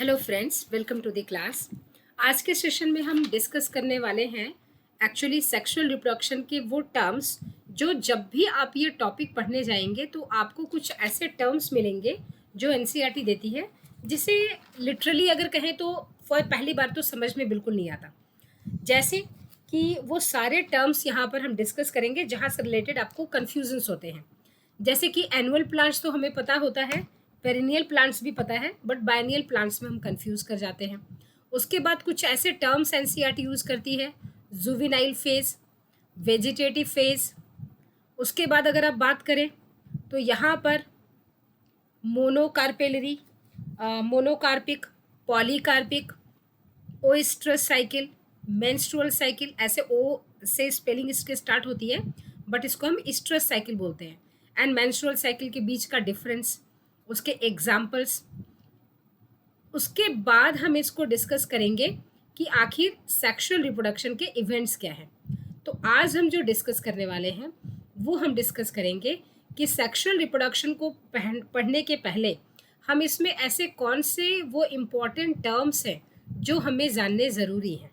Hello friends, welcome to the class. आज के session में हम डिस्कस करने वाले हैं एक्चुअली सेक्सुअल रिप्रोडक्शन के वो टर्म्स जो जब भी आप ये टॉपिक पढ़ने जाएंगे तो आपको कुछ ऐसे टर्म्स मिलेंगे जो एनसीईआरटी देती है, जिसे लिटरली अगर कहें तो फॉर पहली बार तो समझ में बिल्कुल नहीं आता। जैसे कि वो सारे टर्म्स यहाँ पर हम डिस्कस करेंगे जहाँ से रिलेटेड आपको कन्फ्यूजन्स होते हैं। जैसे कि एनुअल प्लांट्स तो हमें पता होता है, पेरिनियल प्लांट्स भी पता है, बट बायनियल प्लांट्स में हम कंफ्यूज कर जाते हैं। उसके बाद कुछ ऐसे टर्म्स एनसीईआरटी यूज़ करती है, जुवेनाइल फेज, वेजिटेटिव फेज। उसके बाद अगर आप बात करें तो यहाँ पर monocarpellary, monocarpic, polycarpic, ओएस्ट्रस cycle, menstrual cycle, ऐसे ओ से स्पेलिंग इसके स्टार्ट होती है, बट इसको हम स्ट्रस साइकिल बोलते हैं। एंड मेंस्ट्रुअल साइकिल के बीच का डिफरेंस, उसके एग्जाम्पल्स। उसके बाद हम इसको डिस्कस करेंगे कि आखिर सेक्सुअल रिप्रोडक्शन के इवेंट्स क्या हैं। तो आज हम जो डिस्कस करने वाले हैं वो हम डिस्कस करेंगे कि सेक्सुअल रिप्रोडक्शन को पढ़ने के पहले हम इसमें ऐसे कौन से वो इम्पॉर्टेंट टर्म्स हैं जो हमें जानने ज़रूरी हैं।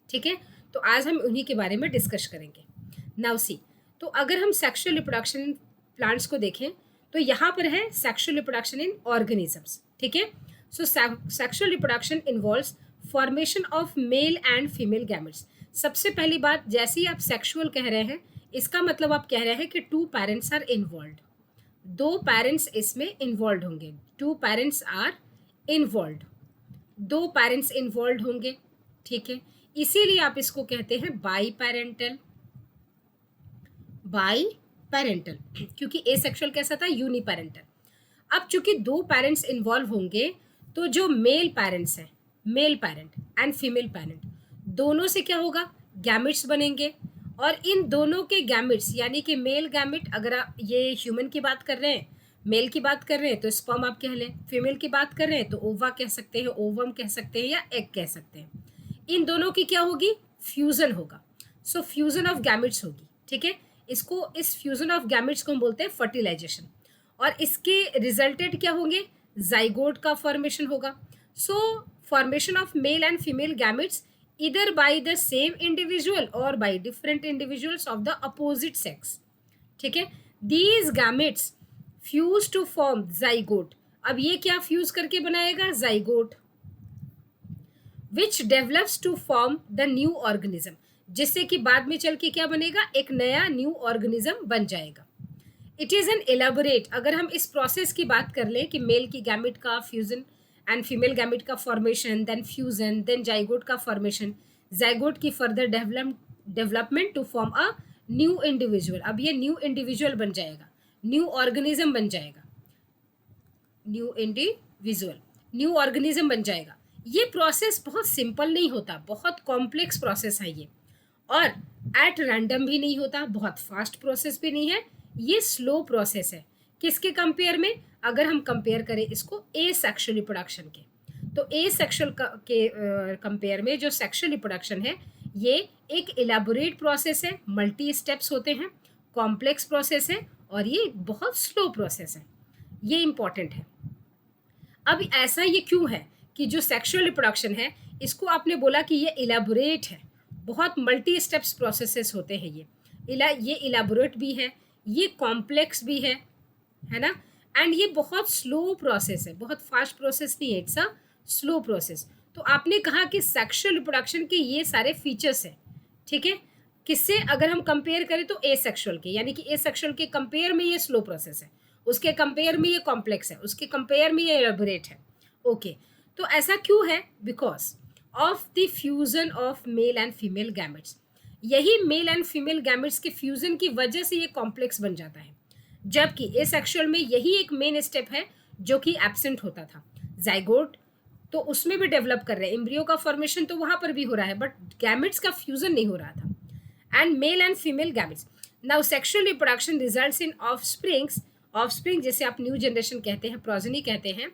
ठीक है, तो आज हम उन्हीं के बारे में डिस्कस करेंगे। नाउ सी, तो अगर हम सेक्सुअल रिप्रोडक्शन इन प्लांट्स को देखें तो यहाँ पर है सेक्सुअल रिप्रोडक्शन इन ऑर्गेनिजम्स। ठीक है, सो sexual reproduction involves formation of male and female gametes. सबसे पहली बात, जैसे ही आप सेक्सुअल कह रहे हैं इसका मतलब आप कह रहे हैं कि टू पेरेंट्स आर इन्वॉल्व, दो पेरेंट्स इसमें इन्वॉल्व होंगे, टू पेरेंट्स आर इन्वॉल्व, दो पेरेंट्स इन्वॉल्व होंगे। ठीक है, इसीलिए आप इसको कहते हैं बाई पेरेंटल, बाई पेरेंटल, क्योंकि एसेक्सुअल कैसा था, यूनिपेरेंटल। अब चूंकि दो पेरेंट्स इन्वॉल्व होंगे तो जो मेल पेरेंट्स हैं, male parent and female parent, दोनों से क्या होगा, गैमेट्स बनेंगे। और इन दोनों के गैमेट्स यानी कि मेल गैमेट, अगर आप ये ह्यूमन की बात कर रहे हैं, मेल की बात कर रहे हैं तो स्पर्म आप कह लें, फीमेल की बात कर रहे हैं तो ओवा कह सकते हैं, ओवम कह सकते हैं या एग कह सकते हैं। इन दोनों की क्या होगी, फ्यूजन होगा। सो फ्यूजन ऑफ गैमेट्स होगी। ठीक है, इसको, इस फ्यूजन ऑफ गैमेट्स को हम बोलते हैं फर्टिलाइजेशन। और इसके रिजल्टेड क्या होंगे, जाइगोट का फॉर्मेशन होगा। सो formation of male and female gametes either by the same individual or by different individuals of the opposite sex. ठीक है, these gametes fuse to form zygote। अब ये क्या फ्यूज करके बनाएगा, zygote, which develops to form the new organism, जिससे कि बाद में चल के क्या बनेगा, एक नया न्यू ऑर्गेनिज्म बन जाएगा। इट इज़ एन एलाबोरेट, अगर हम इस प्रोसेस की बात कर लें कि मेल की गैमेट का फ्यूजन एंड फीमेल गैमेट का formation, then fusion, then zygote का फॉर्मेशन, जाइगोट की further development to form a new individual. अब ये न्यू इंडिविजुअल बन जाएगा, न्यू ऑर्गेनिज्म बन जाएगा, न्यू इंडिविजुअल, न्यू ऑर्गेनिज्म बन जाएगा। ये प्रोसेस बहुत सिंपल नहीं होता, बहुत कॉम्प्लेक्स प्रोसेस है ये, और एट रैंडम भी नहीं होता, बहुत फास्ट प्रोसेस भी नहीं है, ये स्लो प्रोसेस है। किसके कंपेयर में, अगर हम कंपेयर करें इसको ए सेक्सुअल रिप्रोडक्शन के, तो ए सेक्सुअल के कंपेयर में जो सेक्सुअल रिप्रोडक्शन है ये एक इलेबोरेट प्रोसेस है, मल्टी स्टेप्स होते हैं, कॉम्प्लेक्स प्रोसेस है, और ये बहुत स्लो प्रोसेस है। ये इंपॉर्टेंट है। अब ऐसा ये क्यों है कि जो सेक्सुअल रिप्रोडक्शन है इसको आपने बोला कि ये इलेबोरेट है, बहुत मल्टी स्टेप्स प्रोसेसेस होते हैं, ये इलेबोरेट भी है, ये कॉम्प्लेक्स भी है ना, एंड ये बहुत स्लो प्रोसेस है, बहुत फास्ट प्रोसेस नहीं है, इट्स अ स्लो प्रोसेस। तो आपने कहा कि सेक्सुअल रिप्रोडक्शन के ये सारे फीचर्स हैं। ठीक है, किससे अगर हम कंपेयर करें तो ए सेक्सुअल के, यानी कि ए सेक्सुअल के कंपेयर में ये स्लो प्रोसेस है, उसके कंपेयर में ये कॉम्प्लेक्स है, उसके कंपेयर में ये एलेबोरेट है। ओके, तो ऐसा क्यों है, because of the fusion of male and female gametes. यही मेल एंड फीमेल गैमेट्स के फ्यूजन की वजह से ये कॉम्प्लेक्स बन जाता है, जबकि एसेक्सुअल में यही एक मेन स्टेप है जो कि एब्सेंट होता था। जाइगोट तो उसमें भी डेवलप कर रहे हैं, एम्ब्रियो का फॉर्मेशन तो वहाँ पर भी हो रहा है, बट गैमेट्स का फ्यूजन नहीं हो रहा था। And male and female gametes, now sexual reproduction results in offspring जैसे आप न्यू जनरेशन कहते हैं, प्रोजेनी कहते हैं,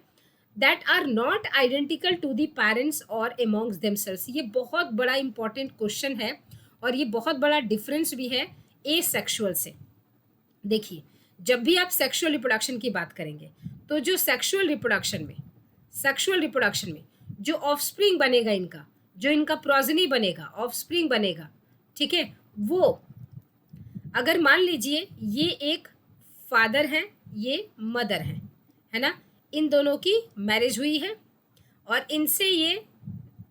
that are not identical to the parents और अमॉन्ग्स देमसेल्व्स। ये बहुत बड़ा इंपॉर्टेंट क्वेश्चन है और ये बहुत बड़ा डिफरेंस भी है ए सेक्सुअल से। देखिए, जब भी आप सेक्सुअल रिप्रोडक्शन की बात करेंगे तो जो सेक्सुअल रिप्रोडक्शन में सेक्सुअल रिप्रोडक्शन में जो ऑफस्प्रिंग बनेगा इनका, जो इनका प्रोजेनी बनेगा, ऑफस्प्रिंग बनेगा, ठीक है, वो अगर मान लीजिए ये एक फादर है, ये मदर है ना, इन दोनों की मैरिज हुई है और इनसे ये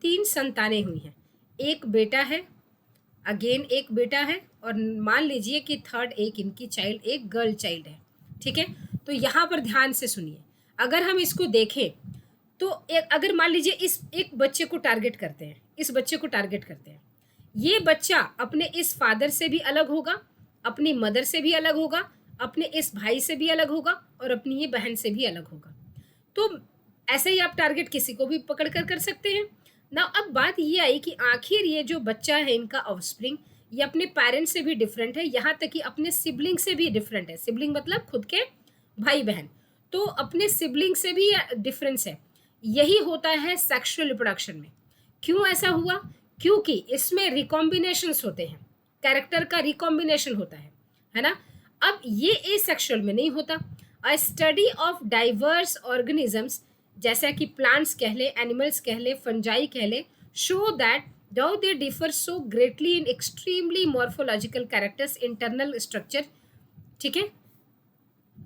3 संतानें हुई हैं। एक बेटा है, अगेन एक बेटा है, और मान लीजिए कि थर्ड एक इनकी चाइल्ड, एक गर्ल चाइल्ड है, ठीक है। तो यहाँ पर ध्यान से सुनिए, अगर हम इसको देखें तो अगर मान लीजिए इस एक बच्चे को टारगेट करते हैं, इस बच्चे को टारगेट करते हैं, ये बच्चा अपने इस फादर से भी अलग होगा, अपनी मदर से भी अलग होगा, अपने इस भाई से भी अलग होगा और अपनी ये बहन से भी अलग होगा। तो ऐसे ही आप टारगेट किसी को भी पकड़ कर सकते हैं ना। अब बात ये आई कि आखिर ये जो बच्चा है इनका ऑफस्प्रिंग, ये अपने पेरेंट्स से भी डिफरेंट है, यहाँ तक कि अपने सिबलिंग से भी डिफरेंट है। सिबलिंग मतलब खुद के भाई बहन, तो अपने सिबलिंग से भी डिफरेंस है। यही होता है सेक्सुअल रिप्रोडक्शन में। क्यों ऐसा हुआ? क्योंकि इसमें रिकॉम्बिनेशंस होते हैं, कैरेक्टर का रिकॉम्बिनेशन होता है ना। अब ये एसेक्सुअल में नहीं होता। अ स्टडी ऑफ डाइवर्स ऑर्गेनिजम्स, जैसा कि प्लांट्स कह ले, एनिमल्स कह ले, फंजाई कह ले, show that though they differ so greatly in extremely morphological characters, internal structure, ठीक है,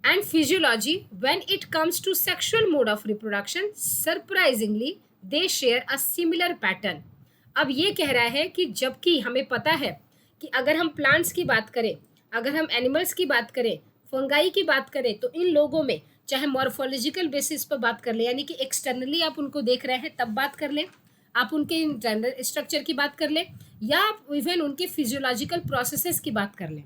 and physiology, when it comes to sexual mode of reproduction, surprisingly they share a similar pattern. अब ये कह रहा है कि जबकि हमें पता है कि अगर हम प्लांट्स की बात करें, अगर हम एनिमल्स की बात करें, फंगाई की बात करें, तो इन लोगों में चाहे मॉर्फोलॉजिकल बेसिस पर बात कर ले, यानी कि एक्सटर्नली आप उनको देख रहे हैं तब बात कर लें, आप उनके इंटरनल स्ट्रक्चर की बात कर लें, या आप इवन उनके फिजियोलॉजिकल प्रोसेसेस की बात कर लें,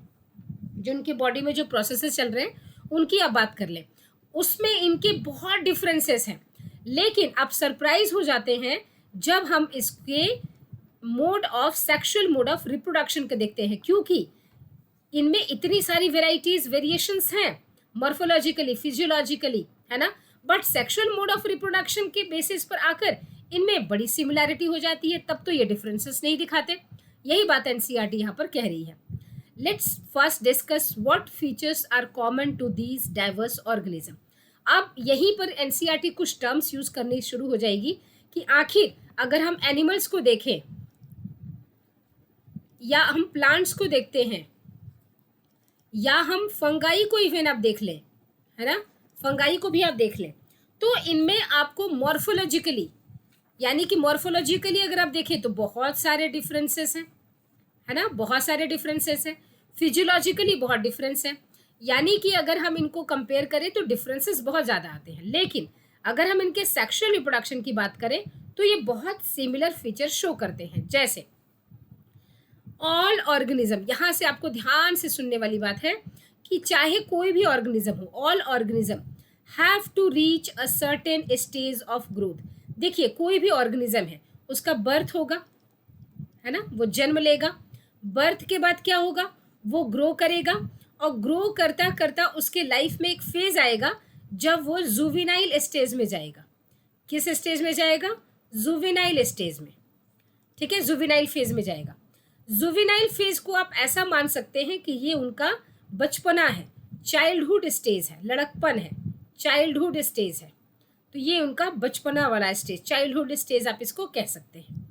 जो उनके बॉडी में जो प्रोसेसेस चल रहे हैं उनकी आप बात कर लें, उसमें इनके बहुत डिफरेंसेस हैं। लेकिन आप सरप्राइज हो जाते हैं जब हम इसके mode of sexual mode of reproduction को देखते हैं, क्योंकि इनमें इतनी सारी वेराइटीज, वेरिएशंस हैं मॉर्फोलॉजिकली, फिजियोलॉजिकली, है ना। But sexual mode of reproduction के बेसिस पर आकर इनमें बड़ी सिमिलैरिटी हो जाती है, तब तो ये डिफरेंसेस नहीं दिखाते। यही बात एनसीईआरटी यहाँ पर कह रही है। Let's first discuss what features are common to these diverse organism. अब यहीं पर एनसीईआरटी कुछ टर्म्स यूज करनी शुरू हो जाएगी कि आखिर अगर हम एनिमल्स को देखें या हम प्लांट्स को देखते हैं या हम फंगाई को इवन आप देख लें, है ना, फंगाई को भी आप देख लें, तो इनमें आपको मॉर्फोलॉजिकली, यानी कि मॉर्फोलॉजिकली अगर आप देखें तो बहुत सारे डिफरेंसेस हैं, है ना, बहुत सारे डिफरेंसेस हैं। फिजियोलॉजिकली बहुत डिफरेंस है, यानी कि अगर हम इनको कंपेयर करें तो डिफरेंसेस बहुत ज़्यादा आते हैं। लेकिन अगर हम इनके सेक्सुअल रिप्रोडक्शन की बात करें तो ये बहुत सिमिलर फीचर शो करते हैं। जैसे ऑल ऑर्गेनिज्म, यहाँ से आपको ध्यान से सुनने वाली बात है कि चाहे कोई भी ऑर्गेनिज्म हो, all organism have to reach a certain stage of growth. देखिए कोई भी ऑर्गेनिज्म है, उसका बर्थ होगा, है ना, वो जन्म लेगा, बर्थ के बाद क्या होगा, वो ग्रो करेगा, और ग्रो करता करता उसके लाइफ में एक फेज आएगा जब वो जुवेनाइल स्टेज में जाएगा। किस स्टेज में जाएगा? जुवेनाइल स्टेज में, ठीक है, जुवेनाइल फेज में जाएगा। जुवेनाइल फेज को आप ऐसा मान सकते हैं कि ये उनका बचपना है, चाइल्डहुड स्टेज है, लड़कपन है, चाइल्डहुड स्टेज है, तो ये उनका बचपना वाला स्टेज, चाइल्डहुड स्टेज आप इसको कह सकते हैं।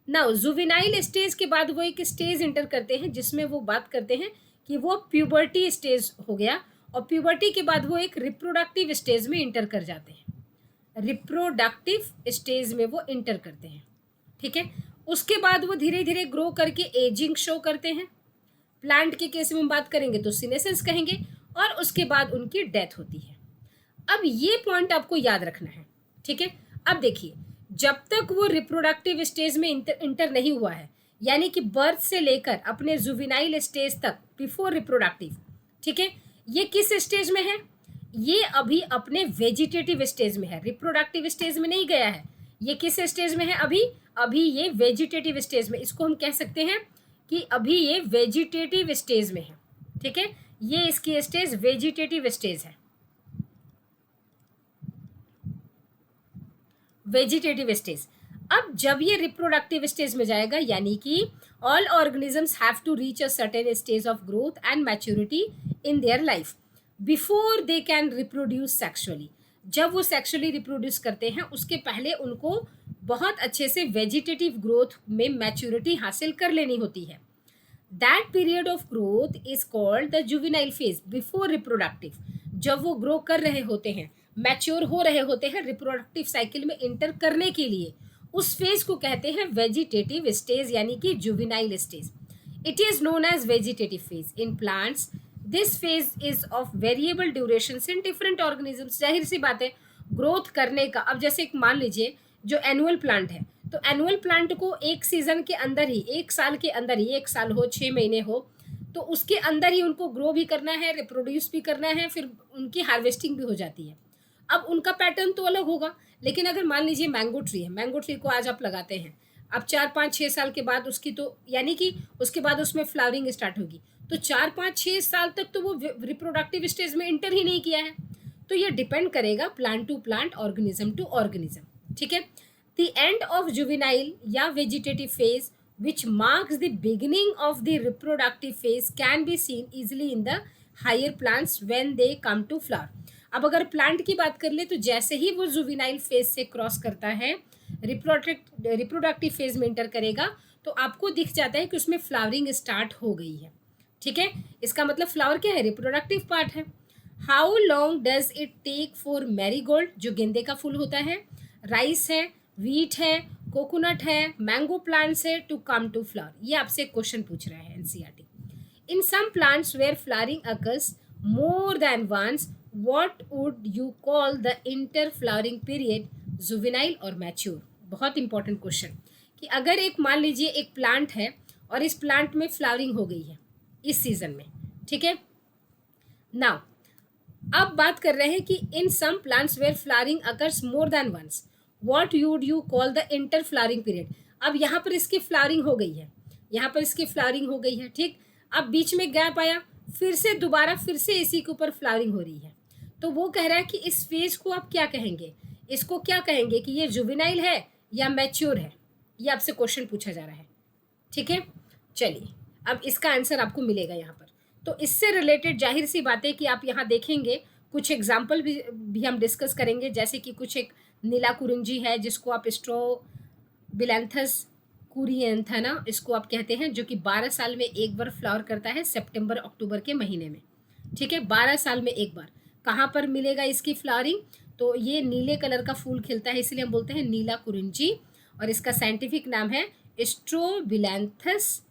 नाउ जुवेनाइल स्टेज के बाद वो एक स्टेज इंटर करते हैं जिसमें वो बात करते हैं कि वो प्यूबर्टी स्टेज हो गया, और प्यूबर्टी के बाद वो एक रिप्रोडक्टिव स्टेज में इंटर कर जाते हैं, रिप्रोडक्टिव स्टेज में वो इंटर करते हैं, ठीक है। उसके बाद वो धीरे धीरे ग्रो करके एजिंग शो करते हैं। प्लांट के केस में हम बात करेंगे तो सीनेसेंस कहेंगे, और उसके बाद उनकी डेथ होती है। अब ये पॉइंट आपको याद रखना है, ठीक है। अब देखिए, जब तक वो रिप्रोडक्टिव स्टेज में इंटर नहीं हुआ है, यानी कि बर्थ से लेकर अपने जुवेनाइल स्टेज तक, बिफोर रिप्रोडक्टिव, ठीक है, ये किस स्टेज में है? ये अभी अपने वेजिटेटिव स्टेज में है, रिप्रोडक्टिव स्टेज में नहीं गया है। ये किस स्टेज में है? अभी ये वेजिटेटिव स्टेज में, इसको हम कह सकते हैं कि अभी ये वेजिटेटिव स्टेज में है, ठीक है, ये इसकी स्टेज वेजिटेटिव स्टेज है, वेजिटेटिव स्टेज। अब जब ये रिप्रोडक्टिव स्टेज में जाएगा, यानी कि all organisms have to reach a certain stage of growth and maturity in their life before they can reproduce sexually. जब वो सेक्सुअली रिप्रोड्यूस करते हैं उसके पहले उनको बहुत अच्छे से वेजिटेटिव ग्रोथ में मैच्योरिटी हासिल कर लेनी होती है। That period of growth is called the juvenile phase before reproductive. जब वो ग्रो कर रहे होते हैं, मैच्योर हो रहे होते हैं रिप्रोडक्टिव साइकिल में इंटर करने के लिए, उस फेज को कहते हैं वेजिटेटिव स्टेज यानी कि juvenile stage. It is known as vegetative phase in plants. This phase is of variable duration in different organisms. जाहिर सी बात है ग्रोथ करने का, अब जैसे एक मान लीजिए जो एनुअल प्लांट है, तो एनुअल प्लांट को एक सीजन के अंदर ही, एक साल के अंदर ही, एक साल हो 6 महीने हो, तो उसके अंदर ही उनको ग्रो भी करना है, रिप्रोड्यूस भी करना है, फिर उनकी हार्वेस्टिंग भी हो जाती है। अब उनका पैटर्न तो अलग होगा। लेकिन अगर मान लीजिए मैंगो ट्री है, मैंगो ट्री को आज आप लगाते हैं, अब 4 5 6 साल के बाद उसकी तो यानी कि उसके बाद उसमें फ्लावरिंग स्टार्ट होगी, तो 4 5 6 साल तक तो वो रिप्रोडक्टिव स्टेज में इंटर ही नहीं किया है। तो ये डिपेंड करेगा plant to plant, organism to organism. ठीक है। द एंड ऑफ जुवेनाइल या vegetative phase which marks the beginning of the reproductive phase can be seen easily in the higher plants when they come to flower। अब अगर plant की बात कर ले तो जैसे ही वो जुवेनाइल फेज से क्रॉस करता है, रिप्रोडक्टिव फेज में इंटर करेगा, तो आपको दिख जाता है कि उसमें फ्लावरिंग स्टार्ट हो गई है। ठीक है, इसका मतलब फ्लावर क्या है, रिप्रोडक्टिव पार्ट है। How long does it take for marigold, जो गेंदे का फूल होता है, राइस है, वीट है, कोकोनट है, मैंगो प्लांट्स है, टू कम टू फ्लावर। ये आपसे क्वेश्चन पूछ रहा है NCERT. In some plants where flowering occurs more than once, what would you call the inter flowering period, juvenile और मैच्योर। बहुत इंपॉर्टेंट क्वेश्चन कि अगर एक मान लीजिए एक प्लांट है और इस प्लांट में फ्लावरिंग हो गई है इस सीजन में। ठीक है, नाउ अब बात कर रहे हैं कि in some plants where flowering occurs more than once, what would you call the inter flowering period. अब यहाँ पर इसकी फ्लावरिंग हो गई है, यहाँ पर इसकी फ्लावरिंग हो गई है। ठीक, अब बीच में गैप आया, फिर से दोबारा फिर से इसी के ऊपर फ्लावरिंग हो रही है, तो वो कह रहा है कि इस फेज को आप क्या कहेंगे, इसको क्या कहेंगे कि ये जुवेनाइल है या मैच्योर है। ये आपसे क्वेश्चन पूछा जा रहा है। ठीक है, चलिए अब इसका आंसर आपको मिलेगा यहाँ पर। तो इससे रिलेटेड जाहिर सी बात है कि आप यहाँ देखेंगे कुछ एग्जाम्पल भी हम डिस्कस करेंगे, जैसे कि कुछ एक नीला कुरिंजी है जिसको आप स्ट्रोबिलैंथस कुरिएंथना इसको आप कहते हैं, जो कि 12 साल में एक बार फ्लावर करता है, सितंबर अक्टूबर के महीने में। ठीक है, 12 साल में एक बार। कहाँ पर मिलेगा इसकी फ्लावरिंग, तो ये नीले कलर का फूल खिलता है, इसलिए हम बोलते हैं नीला कुरिंजी, और इसका साइंटिफिक नाम है स्ट्रोबिलैंथस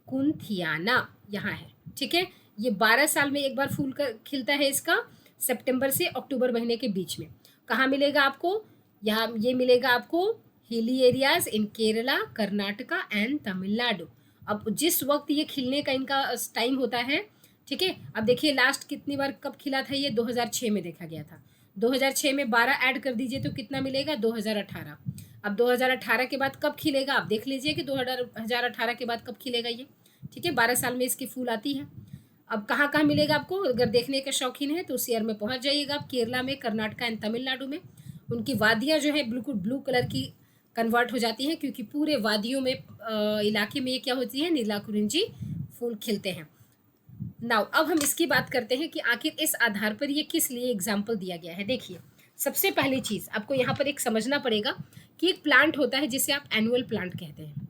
कुंथियाना, यहाँ है। ठीक है, ये 12 साल में एक बार फूल खिलता है इसका, सितंबर से अक्टूबर महीने के बीच में। कहाँ मिलेगा आपको, यहाँ ये मिलेगा आपको hilly areas in Kerala, Karnataka and Tamil Nadu. अब जिस वक्त ये खिलने का इनका टाइम होता है, ठीक है, अब देखिए लास्ट कितनी बार कब खिला था, ये 2006 में देखा गया था। 2006 में 12 ऐड कर दीजिए तो कितना मिलेगा, 2018। अब 2018 के बाद कब खिलेगा, आप देख लीजिए कि 2018 के बाद कब खिलेगा ये। ठीक है, 12 साल में इसकी फूल आती है। अब कहाँ कहाँ मिलेगा आपको, अगर देखने के शौकीन है तो उस ईयर में पहुँच जाइएगा आप, केरला में, कर्नाटका एंड तमिलनाडु में। उनकी वादियाँ जो है बिल्कुल ब्लू कलर की कन्वर्ट हो जाती हैं, क्योंकि पूरे वादियों में इलाके में ये क्या होती है, नीला कुरिंजी फूल खिलते हैं। नाउ अब हम इसकी बात करते हैं कि आखिर इस आधार पर ये किस लिए एग्जाम्पल दिया गया है। देखिए, सबसे पहली चीज़ आपको यहाँ पर एक समझना पड़ेगा कि एक प्लांट होता है जिसे आप एनुअल प्लांट कहते हैं,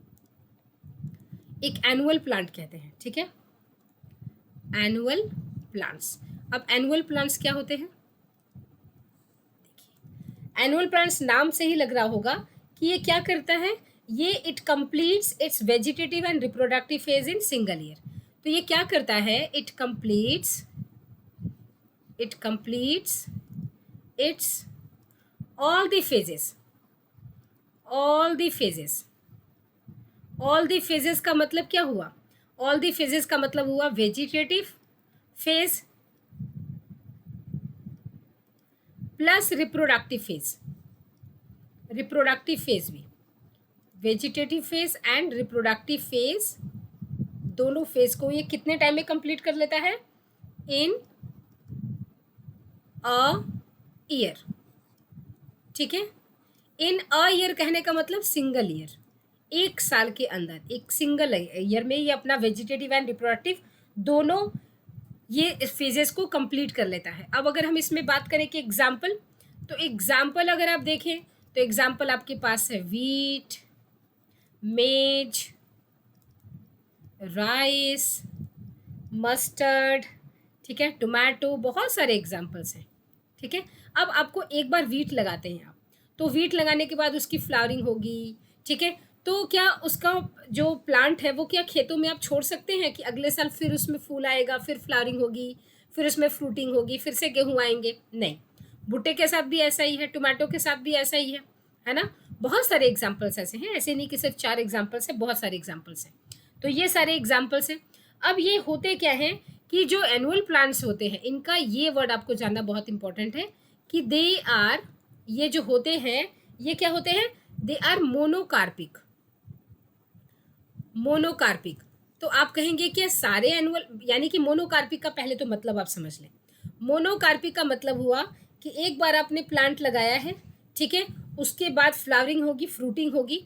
एक एनुअल प्लांट कहते हैं। ठीक है, एनुअल प्लांट्स। अब एनुअल प्लांट्स क्या होते हैं, देखिए एनुअल प्लांट्स नाम से ही लग रहा होगा कि ये क्या करता है, ये it completes it's vegetative and reproductive phase in single year. तो ये क्या करता है, it completes it's all the phases. All the phases का मतलब क्या हुआ, ऑल द फेजेस का मतलब हुआ vegetative phase plus reproductive phase. Reproductive phase भी, vegetative phase and reproductive phase, दोनों फेज को ये कितने टाइम में कंप्लीट कर लेता है, इन अ ईयर। ठीक है, इन अ ईयर कहने का मतलब सिंगल ईयर, एक साल के अंदर, एक सिंगल ईयर में ये अपना वेजिटेटिव एंड रिप्रोडक्टिव दोनों ये फेजेस को कंप्लीट कर लेता है। अब अगर हम इसमें बात करें कि एग्जाम्पल, तो एग्जाम्पल अगर आप देखें तो एग्जाम्पल आपके पास है वीट, मेज, राइस, मस्टर्ड, ठीक है, टोमेटो, बहुत सारे एग्जाम्पल्स हैं। ठीक है, अब आपको एक बार वीट लगाते हैं आप, तो वीट लगाने के बाद उसकी फ्लावरिंग होगी। ठीक है, तो क्या उसका जो प्लांट है वो क्या खेतों में आप छोड़ सकते हैं कि अगले साल फिर उसमें फूल आएगा, फिर फ्लावरिंग होगी, फिर उसमें फ्रूटिंग होगी, फिर से गेहूँ आएंगे? नहीं। भुट्टे के साथ भी ऐसा ही है, टोमेटो के साथ भी ऐसा ही है ना। बहुत सारे एग्जाम्पल्स ऐसे हैं, ऐसे नहीं कि सिर्फ 4 एग्जाम्पल्स हैं, बहुत सारे एग्जाम्पल्स हैं। तो ये सारे एग्जाम्पल्स हैं। अब ये होते क्या हैं कि जो एनुअल प्लांट्स होते हैं, इनका ये वर्ड आपको जानना बहुत इंपॉर्टेंट है कि दे आर, ये जो होते हैं ये क्या होते हैं, दे आर मोनोकार्पिक। मोनोकार्पिक, तो आप कहेंगे कि सारे एनुअल, यानी कि मोनोकार्पिक का पहले तो मतलब आप समझ लें। मोनोकार्पिक का मतलब हुआ कि एक बार आपने प्लांट लगाया है, ठीक है, उसके बाद फ्लावरिंग होगी, फ्रूटिंग होगी,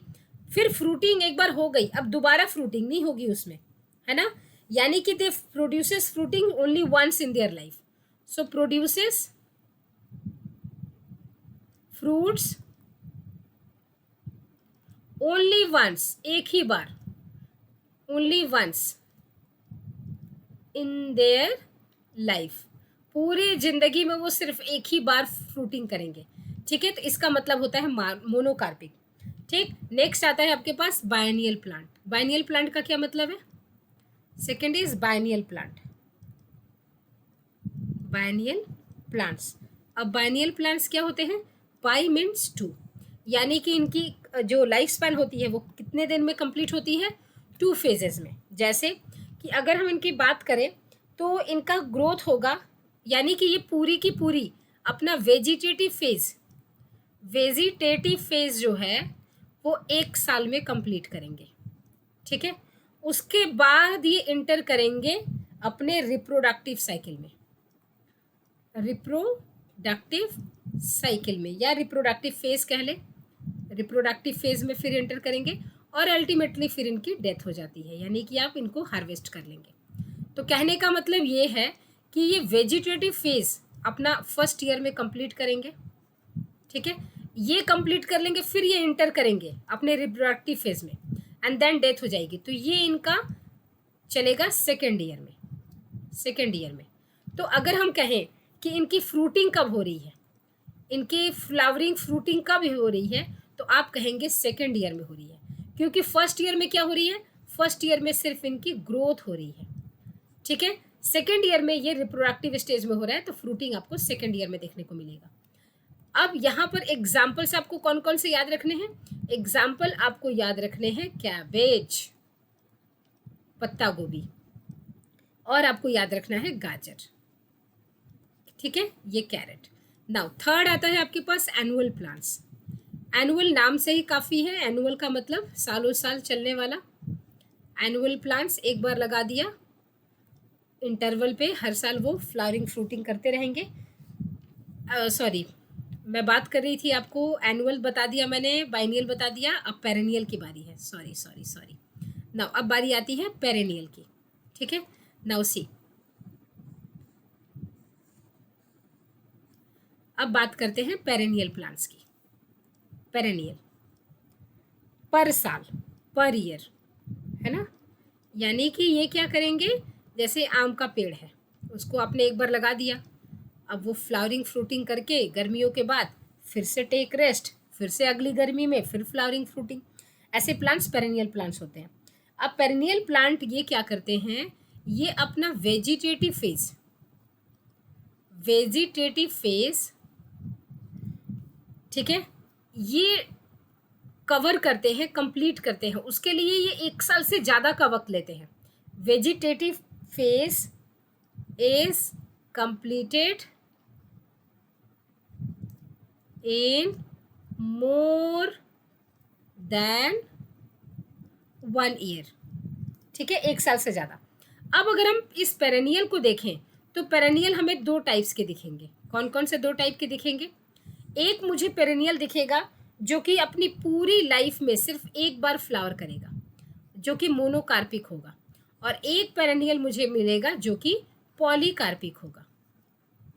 फिर फ्रूटिंग एक बार हो गई, अब दोबारा फ्रूटिंग नहीं होगी उसमें, है ना। यानी कि they produces fruiting only once in their life. So produces fruits only once, एक ही बार, only once in their life, पूरी जिंदगी में वो सिर्फ एक ही बार फ्रूटिंग करेंगे। ठीक है, तो इसका मतलब होता है मोनोकार्पिक। ठीक, नेक्स्ट आता है आपके पास बायनियल प्लांट। बायनियल प्लांट का क्या मतलब है? Second is biennial plant, biennial plants. अब बायनियल प्लांट्स क्या होते हैं? बाई मीन्स टू, यानी कि इनकी जो लाइफ स्पैन होती है वो कितने दिन में कंप्लीट होती है? 2 फेजेस में। जैसे कि अगर हम इनकी बात करें तो इनका ग्रोथ होगा, यानी कि ये पूरी की पूरी अपना वेजिटेटिव फेज जो है वो 1 साल में कंप्लीट करेंगे। ठीक है, उसके बाद ये इंटर करेंगे अपने रिप्रोडक्टिव साइकिल में, रिप्रोडक्टिव साइकिल में, या रिप्रोडक्टिव फेज कह ले। रिप्रोडक्टिव फेज में फिर एंटर करेंगे और अल्टीमेटली फिर इनकी डेथ हो जाती है, यानी कि आप इनको हार्वेस्ट कर लेंगे। तो कहने का मतलब ये है कि ये वेजिटेटिव फेज अपना फर्स्ट ईयर में कंप्लीट करेंगे। ठीक है, ये कंप्लीट कर लेंगे, फिर ये इंटर करेंगे अपने रिप्रोडक्टिव फेज में, एंड देन डेथ हो जाएगी। तो ये इनका चलेगा सेकेंड ईयर में। सेकेंड ईयर में तो अगर हम कहें कि इनकी फ्रूटिंग कब हो रही है, इनकी फ्लावरिंग फ्रूटिंग कब हो रही है, तो आप कहेंगे सेकेंड ईयर में हो रही है, क्योंकि फर्स्ट ईयर में क्या हो रही है? फर्स्ट ईयर में सिर्फ इनकी ग्रोथ हो रही है। ठीक है, सेकेंड ईयर में ये रिप्रोडक्टिव स्टेज में हो रहा है, तो फ्रूटिंग आपको सेकेंड ईयर में देखने को मिलेगा। अब यहाँ पर एग्जाम्पल्स आपको कौन कौन से याद रखने हैं? एग्जाम्पल आपको याद रखने हैं कैबेज, पत्ता गोभी, और आपको याद रखना है गाजर। ठीक है, ये कैरेट। नाउ थर्ड आता है आपके पास एनुअल प्लांट्स। एनुअल नाम से ही काफ़ी है, एनुअल का मतलब सालों साल चलने वाला। एनुअल प्लांट्स एक बार लगा दिया, इंटरवल पे हर साल वो फ्लावरिंग फ्रूटिंग करते रहेंगे। सॉरी, मैं बात कर रही थी आपको, एनुअल बता दिया मैंने, बाइनियल बता दिया, अब पेरेनियल की बारी है। सॉरी। नाउ अब बारी आती है पेरेनियल की। ठीक है, नाउ सी, अब बात करते हैं पेरेनियल प्लांट्स की। पेरेनियल, पर साल, पर ईयर, है ना। यानी कि ये क्या करेंगे, जैसे आम का पेड़ है, उसको आपने एक बार लगा दिया, अब वो फ्लावरिंग फ्रूटिंग करके गर्मियों के बाद फिर से टेक रेस्ट, फिर से अगली गर्मी में फिर फ्लावरिंग फ्रूटिंग। ऐसे प्लांट्स पेरेनियल प्लांट्स होते हैं। अब पेरेनियल प्लांट ये क्या करते हैं, ये अपना वेजिटेटिव फेज, ठीक है, ये कवर करते हैं, कंप्लीट करते हैं। उसके लिए ये 1 साल से ज़्यादा का वक्त लेते हैं। Vegetative phase is completed in more than 1 year. ठीक है, 1 साल से ज़्यादा। अब अगर हम इस पेरेनियल को देखें तो पेरेनियल हमें 2 टाइप्स के दिखेंगे। कौन कौन से 2 टाइप के दिखेंगे? एक मुझे पेरेनियल दिखेगा जो कि अपनी पूरी लाइफ में सिर्फ एक बार फ्लावर करेगा, जो कि मोनोकार्पिक होगा, और एक पेरेनियल मुझे मिलेगा जो कि पॉलीकार्पिक होगा,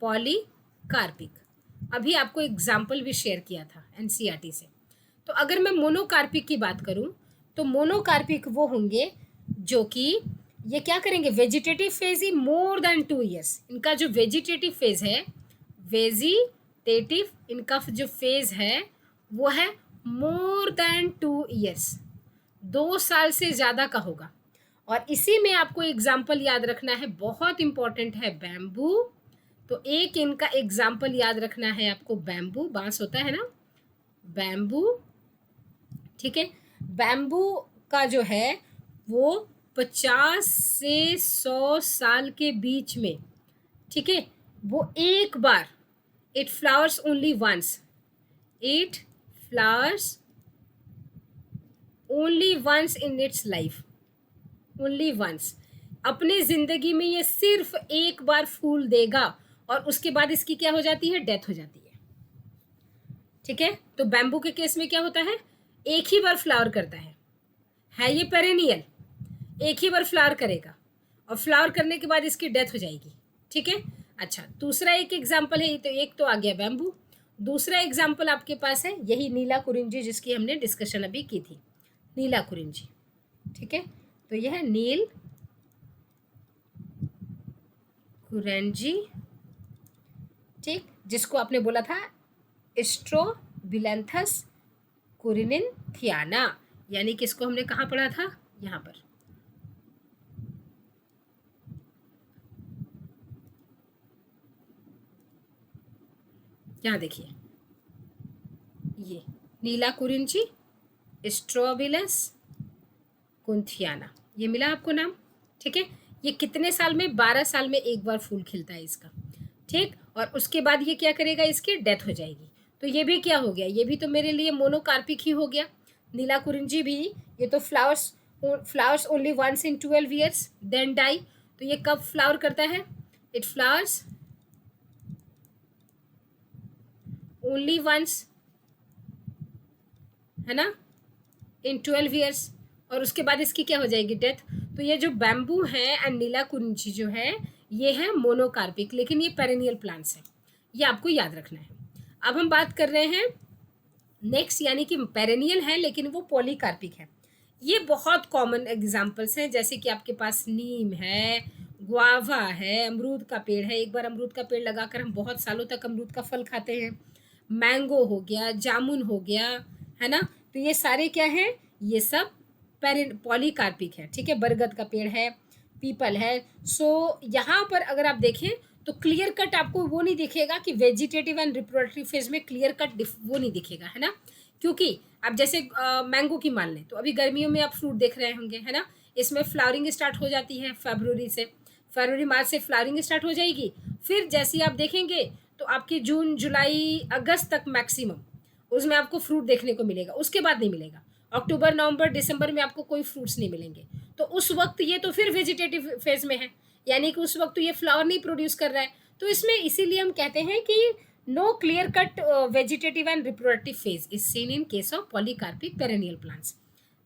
पॉलीकार्पिक। अभी आपको एग्जाम्पल भी शेयर किया था एनसीईआरटी से। तो अगर मैं मोनोकार्पिक की बात करूं तो मोनोकार्पिक वो होंगे जो कि ये क्या करेंगे, वेजिटेटिव फेज ही मोर देन 2 ईयर्स। इनका जो वेजिटेटिव फेज है, वेजिटेटिव इनका जो फेज है वो है मोर देन 2 ईयर्स, 2 साल से ज़्यादा का होगा। और इसी में आपको एग्जाम्पल याद रखना है, बहुत इंपॉर्टेंट है, बैम्बू। तो एक इनका एग्जाम्पल याद रखना है आपको, बैम्बू, बांस होता है ना, बैम्बू, ठीक है। बैम्बू का जो है वो 50 से 100 साल के बीच में, ठीक है, वो एक बार, it flowers only once, it flowers only once in its life, only once. अपने ज़िंदगी में ये सिर्फ एक बार फूल देगा और उसके बाद इसकी क्या हो जाती है, डेथ हो जाती है, ठीक है। तो बैम्बू के केस में क्या होता है, एक ही बार फ्लावर करता है ये पेरेनियल, एक ही बार फ्लावर करेगा और फ्लावर करने के बाद इसकी डेथ हो जाएगी, ठीक है। अच्छा, दूसरा एक एग्जाम्पल है, तो एक तो आ गया बैम्बू, दूसरा एग्जाम्पल आपके पास है यही नीला कुरिंजी जिसकी हमने डिस्कशन अभी की थी, नीला कुरिंजी, ठीक है। तो यह है नील कुरिंजी, ठीक, जिसको आपने बोला था स्ट्रोबिलैंथस कुरिन्थियाना, यानी कि इसको हमने कहाँ पढ़ा था, यहाँ पर। यहाँ देखिए, ये नीला कुरिंची, स्ट्रोबिलस कुंथियाना, ये मिला आपको नाम, ठीक है। ये कितने साल में, 12 साल में एक बार फूल खिलता है इसका, ठीक। और उसके बाद ये क्या करेगा, इसकी डेथ हो जाएगी। तो ये भी क्या हो गया, ये भी तो मेरे लिए मोनोकार्पिक ही हो गया। नीला कुरिंजी भी, ये तो flowers only once in 12 years then die. तो ये कब फ्लावर करता है, इट फ्लावर्स ओनली वंस, है ना, इन 12 ईयर्स, और उसके बाद इसकी क्या हो जाएगी, डेथ। तो ये जो बैम्बू है एंड नीला कुरिंची जो है ये है मोनोकार्पिक, लेकिन ये पेरेनियल प्लांट्स है, ये आपको याद रखना है। अब हम बात कर रहे हैं नेक्स्ट, यानी कि पेरेनियल है लेकिन वो पॉलीकार्पिक है। ये बहुत कॉमन एग्जाम्पल्स हैं, जैसे कि आपके पास नीम है, गुआवा है, अमरूद का पेड़ है, एक बार अमरूद का पेड़ लगाकर हम बहुत सालों तक अमरूद का फल खाते हैं, मैंगो हो गया, जामुन हो गया, है ना। तो ये सारे क्या हैं, ये सब पॉलीकार्पिक है, ठीक है। बरगद का पेड़ है, पीपल है। सो यहाँ पर अगर आप देखें तो क्लियर कट आपको वो नहीं दिखेगा कि वेजिटेटिव एंड रिप्रोडक्टिव फेज में क्लियर कट वो नहीं दिखेगा, है ना, क्योंकि आप जैसे मैंगो की मान लें तो अभी गर्मियों में आप फ्रूट देख रहे होंगे, है ना, इसमें फ्लावरिंग स्टार्ट हो जाती है फरवरी मार्च से फ्लावरिंग स्टार्ट हो जाएगी। फिर जैसे आप देखेंगे तो आपकी जून जुलाई अगस्त तक मैक्सिमम उसमें आपको फ्रूट देखने को मिलेगा, उसके बाद नहीं मिलेगा। अक्टूबर नवंबर दिसंबर में आपको कोई फ्रूट्स नहीं मिलेंगे। तो उस वक्त ये तो फिर वेजिटेटिव फेज में है, यानी कि उस वक्त तो ये फ्लावर नहीं प्रोड्यूस कर रहा है। तो इसमें इसीलिए हम कहते हैं कि no clear cut vegetative and reproductive phase is seen in case of polycarpic perennial plants.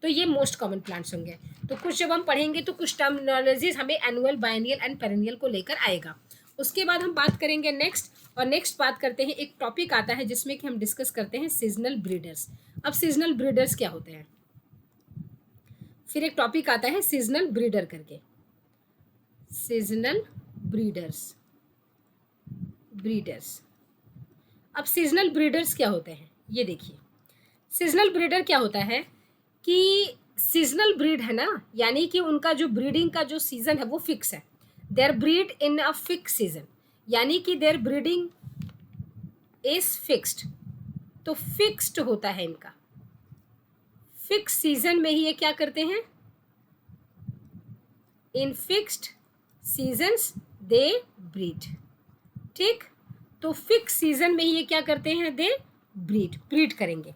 तो ये मोस्ट कॉमन प्लांट्स होंगे। तो कुछ जब हम पढ़ेंगे तो कुछ टर्मिनोलॉजीज हमें एनुअल, बायनियल एंड पेरेनियल को लेकर आएगा। उसके बाद हम बात करेंगे नेक्स्ट, और नेक्स्ट बात करते हैं, एक टॉपिक आता है जिसमें कि हम डिस्कस करते हैं सीजनल ब्रीडर्स। अब सीजनल ब्रीडर्स क्या होते हैं, फिर एक टॉपिक आता है सीजनल ब्रीडर करके, सीजनल ब्रीडर्स। अब सीजनल ब्रीडर्स क्या होते हैं, ये देखिए। सीजनल ब्रीडर क्या होता है कि सीजनल ब्रीड है ना, यानी कि उनका जो ब्रीडिंग का जो सीजन है वो फिक्स है। Their breed in a fix season, यानी कि देयर ब्रीडिंग इज फिक्स्ड। तो फिक्स्ड होता है इनका, फिक्स सीजन में ही ये क्या करते हैं, in fixed seasons they breed, ठीक। तो फिक्स सीजन में ही ये क्या करते हैं, दे ब्रीड करेंगे।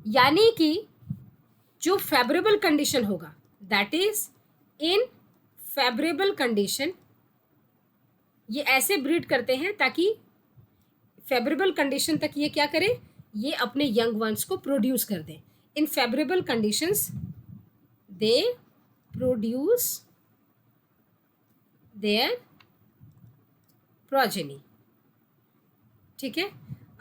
यानी कि जो फेवरेबल कंडीशन होगा, that is in favourable condition, ये ऐसे ब्रीड करते हैं ताकि फेवरेबल कंडीशन तक ये क्या करें, ये अपने यंग वंस को प्रोड्यूस कर दें। इन favourable conditions they produce their progeny. ठीक है।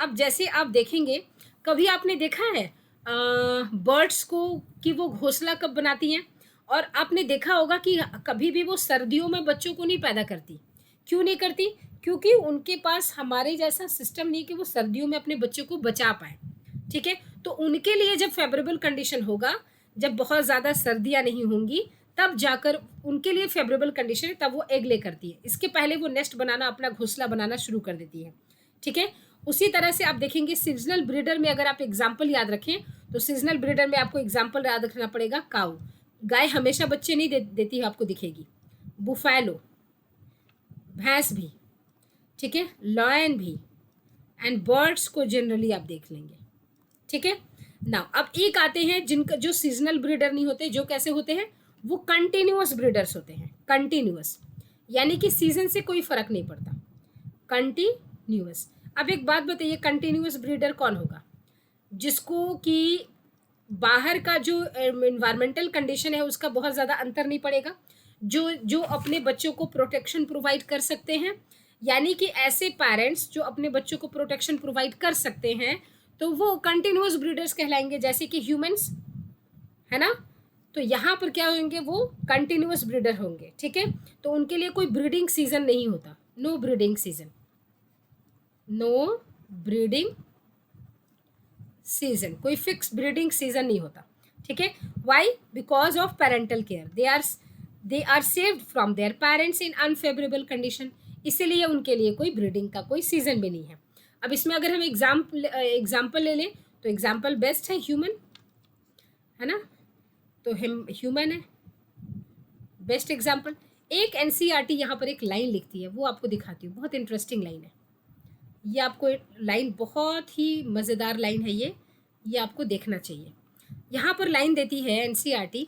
अब जैसे आप देखेंगे, कभी आपने देखा है बर्ड्स को कि वो घोंसला कब बनाती हैं, और आपने देखा होगा कि कभी भी वो सर्दियों में बच्चों को नहीं पैदा करती। क्यों नहीं करती? क्योंकि उनके पास हमारे जैसा सिस्टम नहीं कि वो सर्दियों में अपने बच्चों को बचा पाए। ठीक है। तो उनके लिए जब फेवरेबल कंडीशन होगा, जब बहुत ज़्यादा सर्दियाँ नहीं होंगी, तब जाकर उनके लिए फेवरेबल कंडीशन है, तब वो एग ले करती है। इसके पहले वो नेस्ट बनाना, अपना घोंसला बनाना शुरू कर देती है। ठीक है। उसी तरह से आप देखेंगे सीजनल ब्रीडर में, अगर आप एग्जाम्पल याद रखें तो सीजनल ब्रीडर में आपको एग्जाम्पल याद रखना पड़ेगा। काऊ, गाय हमेशा बच्चे नहीं देती है, आपको दिखेगी। बुफैलो, भैंस भी। ठीक है। लॉयन भी। एंड बर्ड्स को जनरली आप देख लेंगे। ठीक है ना। अब एक आते हैं जिनका जो सीजनल ब्रीडर नहीं होते, जो कैसे होते हैं, वो कंटिन्यूअस ब्रीडर्स होते हैं। कंटिन्यूअस यानी कि सीजन से कोई फर्क नहीं पड़ता। कंटिन्यूअस। अब एक बात बताइए, कंटिन्यूअस ब्रीडर कौन होगा? जिसको कि बाहर का जो एनवायरमेंटल कंडीशन है उसका बहुत ज़्यादा अंतर नहीं पड़ेगा, जो जो अपने बच्चों को प्रोटेक्शन प्रोवाइड कर सकते हैं। यानी कि ऐसे पेरेंट्स जो अपने बच्चों को प्रोटेक्शन प्रोवाइड कर सकते हैं, तो वो कंटिन्यूअस ब्रीडर्स कहलाएंगे, जैसे कि ह्यूमंस, है ना। तो यहाँ पर क्या होंगे, वो कंटिन्यूअस ब्रीडर होंगे। ठीक है। तो उनके लिए कोई ब्रीडिंग सीजन नहीं होता। No breeding season, no breeding season, कोई फिक्स ब्रीडिंग सीजन नहीं होता। ठीक है। Why? Because of parental care, they are saved from their parents in unfavourable condition, इसीलिए उनके लिए कोई ब्रीडिंग का कोई सीजन भी नहीं है। अब इसमें अगर हम एग्जाम्पल ले लें, तो एग्जाम्पल बेस्ट है ह्यूमन, है ना। तो ह्यूमन है बेस्ट एग्जाम्पल। एक एनसीईआरटी यहाँ पर एक लाइन लिखती है, वो आपको दिखाती हूँ, बहुत इंटरेस्टिंग लाइन है ये। आपको लाइन बहुत ही मज़ेदार लाइन है ये आपको देखना चाहिए। यहाँ पर लाइन देती है एनसीईआरटी,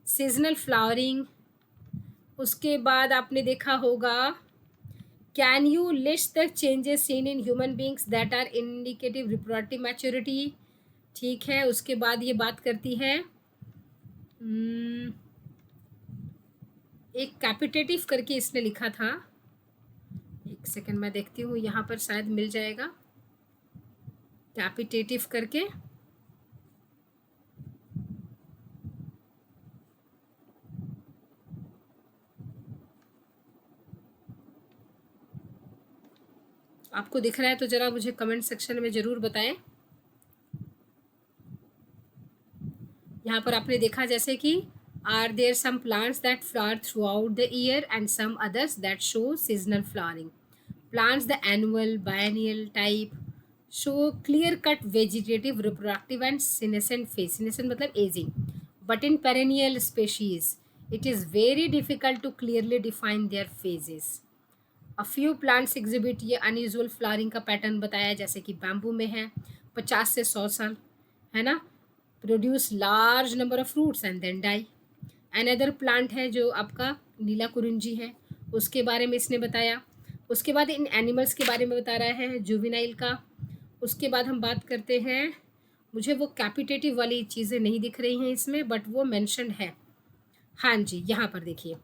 सीजनल फ्लावरिंग, उसके बाद आपने देखा होगा can you list the changes seen in human beings that are indicative reproductive maturity. ठीक है। उसके बाद ये बात करती है एक कैपिटेटिव करके इसने लिखा था, एक सेकंड मैं देखती हूँ, यहाँ पर शायद मिल जाएगा कैपिटेटिव करके। आपको दिख रहा है तो ज़रा मुझे कमेंट सेक्शन में ज़रूर बताएं। यहाँ पर आपने देखा जैसे कि are there some plants that flower throughout the year and some others that show seasonal flowering. Plants the annual biennial type show clear cut vegetative reproductive and senescent phase. Senescent मतलब ageing, but in perennial species it is very difficult to clearly define their phases. A few plants exhibit, ये unusual flowering का pattern बताया, जैसे कि bamboo में है 50 से 100 साल, है ना। Produce large number of fruits and then die. Another plant है जो आपका नीला कुरिंजी है, उसके बारे में इसने बताया। उसके बाद इन एनिमल्स के बारे में बता रहा है, जुवेनाइल का। उसके बाद हम बात करते हैं, मुझे वो कैपिटेटिव वाली चीज़ें नहीं दिख रही हैं इसमें, बट वो मेंशन्ड है। हाँ जी, यहाँ पर देखिए,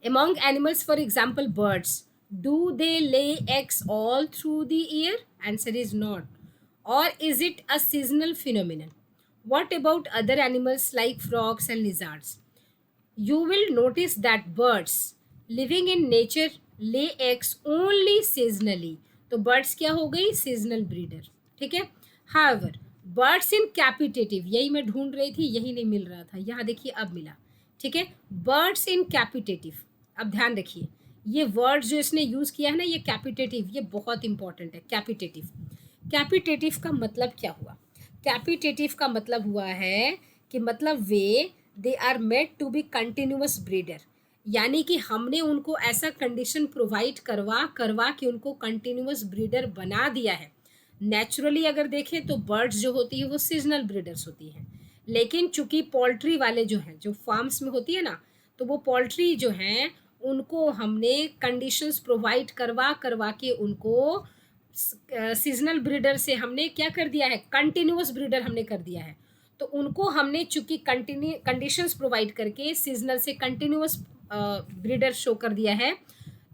among animals, for example birds, do they lay eggs all through the year? Answer is not. Or is it a seasonal phenomenon? What about other animals like frogs and lizards? You will notice that birds living in nature lay eggs only seasonally. तो birds क्या हो गई? seasonal breeder. ठीक है। However, birds in captivity, यही मैं ढूंढ रही थी, यही नहीं मिल रहा था, यहाँ देखिए अब मिला। ठीक है। birds in captivity, अब ध्यान रखिए, ये वर्ड जो इसने यूज़ किया है ना, ये कैपिटेटिव, ये बहुत इंपॉर्टेंट है। कैपिटेटिव, कैपिटेटिव का मतलब क्या हुआ? कैपिटेटिव का मतलब हुआ है कि मतलब they are made to be continuous breeder, यानी कि हमने उनको ऐसा कंडीशन प्रोवाइड करवा के उनको कंटिन्यूअस ब्रीडर बना दिया है। नेचुरली अगर देखें तो बर्ड्स जो होती है वो सीजनल ब्रीडर्स होती हैं, लेकिन चूंकि पोल्ट्री वाले जो हैं, जो फार्म्स में होती है ना, तो वो पोल्ट्री जो हैं उनको हमने कंडीशंस प्रोवाइड करवा के उनको सीजनल ब्रीडर से हमने क्या कर दिया है, कंटिन्यूअस ब्रीडर हमने कर दिया है। तो उनको हमने चूंकि कंडीशंस प्रोवाइड करके सीजनल से कंटिन्यूअस ब्रीडर शो कर दिया है,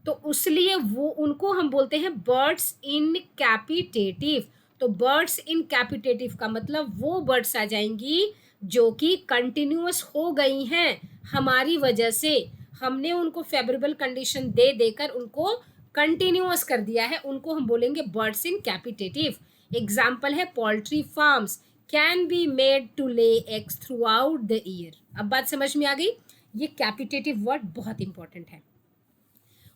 तो उसलिए वो उनको हम बोलते हैं बर्ड्स इन कैपिटेटिव। तो बर्ड्स इन कैपिटेटिव का मतलब वो बर्ड्स आ जाएंगी जो कि कंटिन्यूअस हो गई हैं हमारी वजह से, हमने उनको फेवरेबल कंडीशन दे देकर उनको कंटिन्यूअस कर दिया है, उनको हम बोलेंगे बर्ड्स इन कैपिटेटिव। एग्जाम्पल है poultry farms can be made to lay eggs throughout the year. अब बात समझ में आ गई, ये कैपिटेटिव वर्ड बहुत इंपॉर्टेंट है।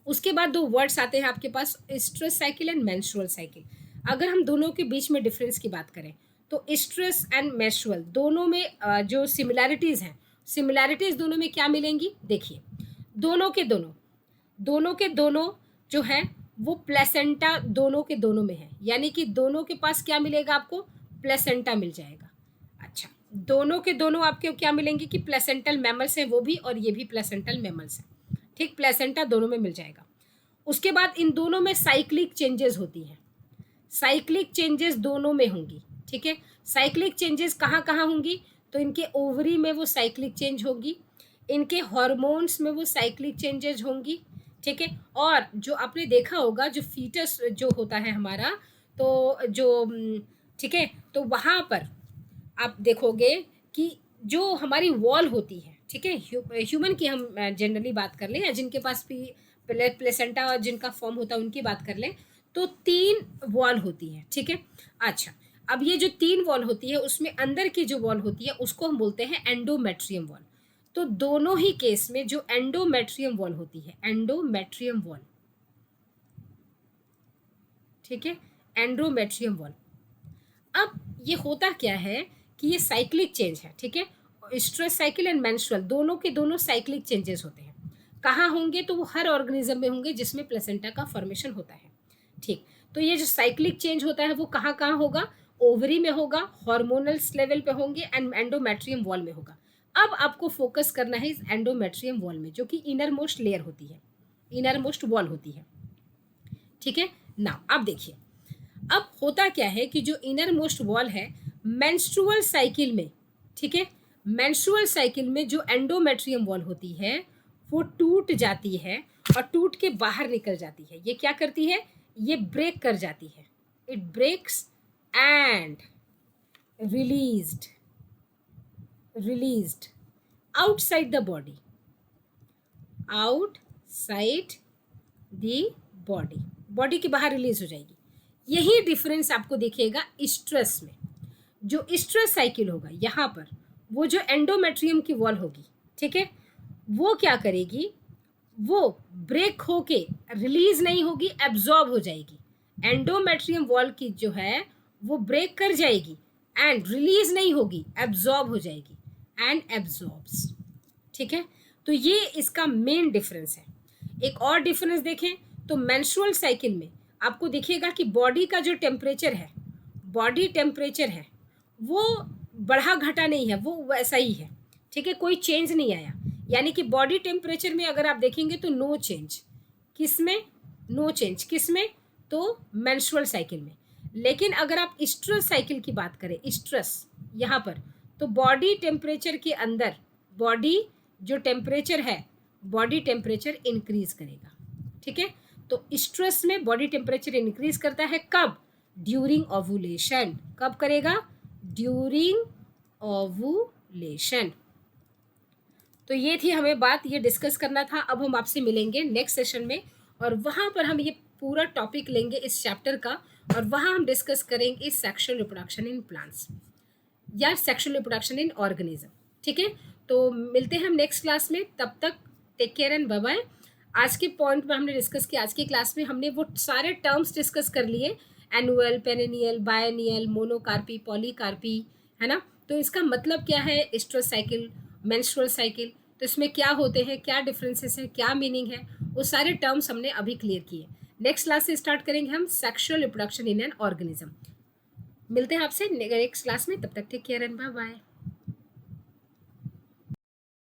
उसके बाद दो वर्ड्स आते हैं आपके पास, stress cycle and menstrual cycle. अगर हम दोनों के बीच में डिफरेंस की बात करें तो स्ट्रेस एंड मेंस्ट्रुअल दोनों में जो सिमिलैरिटीज़ हैं, सिमिलैरिटीज़ दोनों में क्या मिलेंगी, देखिए दोनों के दोनों जो है वो प्लेसेंटा दोनों के दोनों में है, यानी कि दोनों के पास क्या मिलेगा आपको, प्लेसेंटा मिल जाएगा। अच्छा, दोनों के दोनों आपके क्या मिलेंगे कि प्लेसेंटल मैमल्स हैं वो भी, और ये भी प्लेसेंटल मैमल्स हैं, ठीक, प्लेसेंटा दोनों में मिल जाएगा। उसके बाद इन दोनों में साइक्लिक चेंजेस होती हैं, साइक्लिक चेंजेस दोनों में होंगी, ठीक है। साइक्लिक चेंजेस कहाँ कहाँ होंगी, तो इनके ओवरी में वो साइक्लिक चेंज होगी, इनके हार्मोन्स में वो साइक्लिक चेंजेस होंगी, ठीक है। और जो आपने देखा होगा जो फीटस जो होता है हमारा, तो जो ठीक है, तो वहाँ पर आप देखोगे कि जो हमारी वॉल होती है, ठीक है, ह्यूमन की हम जनरली बात कर लें या जिनके पास भी प्लेसेंटा जिनका फॉर्म होता है उनकी बात कर लें, तो 3 वॉल होती है, ठीक है। अच्छा, अब ये जो 3 वॉल होती है उसमें अंदर की जो वॉल होती है उसको हम बोलते हैं एंडोमेट्रियम वॉल। तो दोनों ही केस में जो एंडोमेट्रियम वॉल होती है, एंडोमेट्रियम वॉल, ठीक है, एंडोमेट्रियम वॉल। अब ये होता क्या है कि ये साइक्लिक चेंज है, ठीक है, स्ट्रेस साइकिल एंड मेंस्ट्रुअल दोनों के दोनों साइक्लिक चेंजेस होते हैं। कहाँ होंगे, तो वो हर ऑर्गेनिज्म में होंगे जिसमें प्लेसेंटा का फॉर्मेशन होता है, ठीक। तो ये जो साइक्लिक चेंज होता है वो कहाँ कहाँ होगा, ओवरी में होगा, हार्मोनल्स लेवल पे होंगे एंड एंडोमेट्रियम वॉल में होगा। अब आपको फोकस करना है इस एंडोमेट्रियम वॉल में जो कि इनर मोस्ट लेयर होती है, इनर मोस्ट वॉल होती है, ठीक है ना। अब देखिए, अब होता क्या है कि जो इनर मोस्ट वॉल है मेंस्ट्रुअल साइकिल में, ठीक है, मेंस्ट्रुअल साइकिल में जो एंडोमेट्रियम वॉल होती है वो टूट जाती है और टूट के बाहर निकल जाती है। ये क्या करती है, ये ब्रेक कर जाती है, it breaks and released outside the body, outside the body के बाहर रिलीज हो जाएगी। यही डिफरेंस आपको दिखेगा स्ट्रेस में। जो स्ट्रेस साइकिल होगा यहाँ पर, वो जो एंडोमेट्रियम की वॉल होगी, ठीक है, वो क्या करेगी, वो ब्रेक होके रिलीज नहीं होगी, एब्जॉर्ब हो जाएगी। एंडोमेट्रियम वॉल की जो है वो ब्रेक कर जाएगी एंड रिलीज नहीं होगी, एब्जॉर्ब हो जाएगी एंड एब्जॉर्ब्स, ठीक है। तो ये इसका मेन डिफरेंस है। एक और डिफरेंस देखें तो मेंस्ट्रुअल साइकिल में आपको दिखेगा कि बॉडी का जो टेम्परेचर है, बॉडी टेम्परेचर है वो बढ़ा घटा नहीं है, वो वैसा ही है, ठीक है, कोई चेंज नहीं आया। यानी कि बॉडी टेम्परेचर में अगर आप देखेंगे तो नो चेंज, किसमें, नो चेंज किसमें, तो मेंस्ट्रुअल साइकिल में। लेकिन अगर आप स्ट्रेस साइकिल की बात करें, स्ट्रेस यहाँ पर, तो बॉडी टेम्परेचर के अंदर बॉडी जो टेम्परेचर है, बॉडी टेम्परेचर इंक्रीज करेगा, ठीक है। तो स्ट्रेस में बॉडी टेम्परेचर इंक्रीज करता है, कब, ड्यूरिंग ओवुलेशन। कब करेगा, ड्यूरिंग ओवुलेशन। तो ये थी हमें बात, ये डिस्कस करना था। अब हम आपसे मिलेंगे नेक्स्ट सेशन में और वहाँ पर हम ये पूरा टॉपिक लेंगे इस चैप्टर का और वहाँ हम डिस्कस करेंगे सेक्सुअल रिप्रोडक्शन इन प्लांट्स या सेक्सुअल रिप्रोडक्शन इन ऑर्गेनिज्म, ठीक है। तो मिलते हैं हम नेक्स्ट क्लास में, तब तक take care and bye bye. आज के पॉइंट पर हमने डिस्कस किया, आज की क्लास में हमने वो सारे टर्म्स डिस्कस कर लिए, एनुअल, पेरेनियल, बायनियल, मोनोकार्पी, पॉलीकार्पी, है ना। तो इसका मतलब क्या है, स्ट्रेस साइकिल, मेंस्ट्रुअल साइकिल, तो इसमें क्या होते हैं, क्या डिफरेंसेस हैं, क्या मीनिंग है, वो सारे टर्म्स हमने अभी क्लियर किए। नेक्स्ट क्लास से स्टार्ट करेंगे हम sexual reproduction in an organism. मिलते हैं आपसे नेक्स्ट क्लास में, तब तक take care and bye bye.